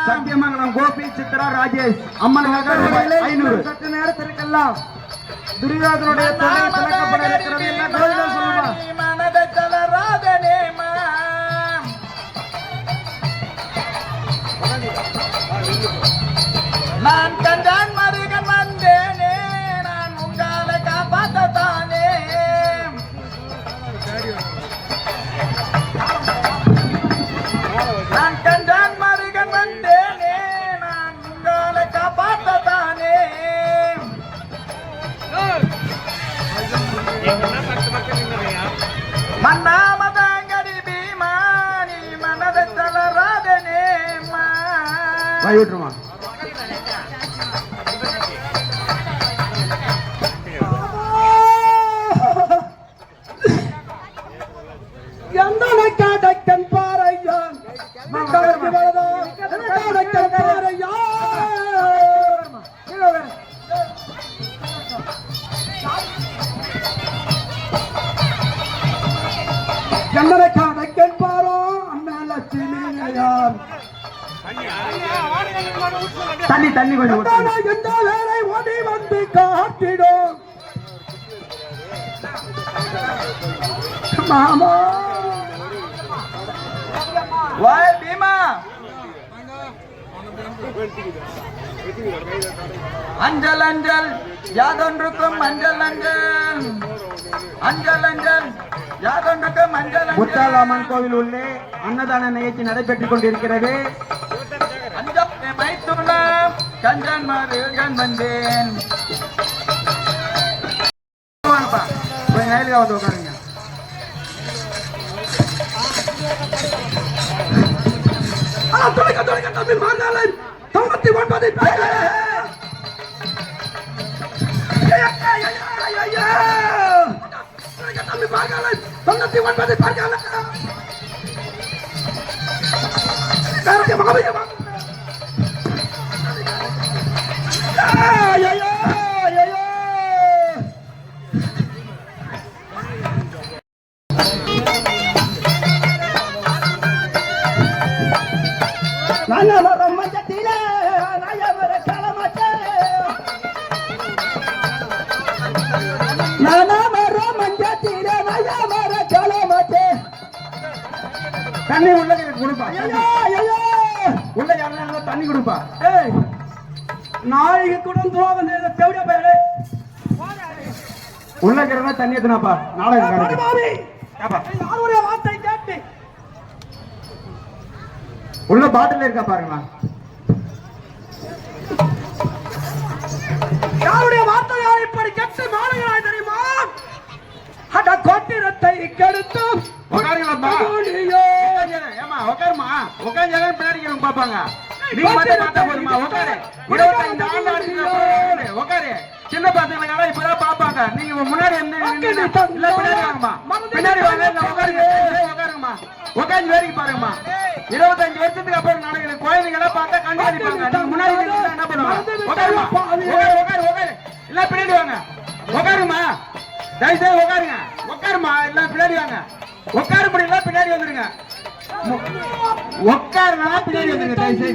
சத்தியமங்கலம் கோபி சித்ரா ராஜேஷ் அம்மனுக்காக ரூபாய் 500. சற்று நேரத்திற்கெல்லாம் துரியோதனுடைய தொகை திறக்கப்பட இருக்கிறது. என்ன கோயிலோ சொல்லுமா? மனதை தளராதனே நான் கண்டான் மருகன் வந்தேனே, நான் உங்களை காப்பாற்றத்தானே. நான் கண்டான் மருகன் வந்தேனே, நான் உங்களை காப்பாற்றத்தானே. மன்னாமதங்கடி பீமா, நீ மனதை தளராதனே வாய் விட்டுருமா. கடக்கன் பாறையா கடக்கன் பாறையா கண்ணனை கடக்கன் பாரோ அண்ணா லட்சுமியார் தண்ணி தண்ணி கொஞ்சம் எந்த வேலை ஓடி வந்து காட்டிடும் மாமா. வாய் பீமா, அஞ்சல் அஞ்சல் யாதொன்றுக்கும் அஞ்சல் அஞ்சல், அஞ்சல் அஞ்சல் யாதொன்றுக்கும் அஞ்சல் அஞ்சல். முத்தாலம்மன் கோவில் உள்ளே அன்னதான நிகழ்ச்சி நடைபெற்றுக் கொண்டிருக்கிறது. அஞ்சல் மைத்துள்ள கஞ்சன் மருகன் வந்தேன். கொஞ்சம் நேரில் வந்து உட்காருங்க. தமிழ் மாநாளன் 99 தமிழ் மாநாளன் 99 தண்ணி உள்ள கொடுப்பா. உள்ள யாருன்னா தண்ணி கொடுப்பா. நாளைக்கு கூட துரோகம் தேவையா பேரு உள்ள இருக்கிறவங்க தண்ணி எத்தனாப்பா நாடகம் யாருடைய வார்த்தை கேட்டு உள்ள பாட்டில் இருக்கா பாருங்களா. யாருடைய வார்த்தையால் இப்படி கெட்டு மாணவர்களாய் தெரியுமா? அட கொட்டிரத்தை கெடுத்து உட்காருங்களா. ஏமா உட்காருமா. உட்காந்து பின்னாடி பாப்பாங்க. நீங்க மட்டும் பார்த்தா போதுமா? உட்காரு. 25 ஆண்டு உட்காரு. சின்ன பசங்க இப்பதான் பாப்பாங்க. நீங்க முன்னாடி இல்ல பின்னாடி வாங்கம்மா. பின்னாடி வாங்க. உட்காருங்கம்மா. உட்காந்து வேடிக்கை பாருங்கம்மா. 25 வருஷத்துக்கு அப்புறம் நாளைக்கு குழந்தைங்க எல்லாம் பார்த்தா கண்டுபிடிப்பாங்க. நீங்க முன்னாடி என்ன பண்ணுவாங்க? உட்காருமா. உட்காரு உட்காரு. இல்ல பின்னாடி வாங்க. உட்காருமா. தயவுசெய்து உட்காருங்க. உட்காருமா. இல்ல பின்னாடி வாங்க. உட்கார முடியல பின்னாடி வந்துருங்க. உட்காருனா பின்னாடி வந்துருங்க தயவுசெய்து.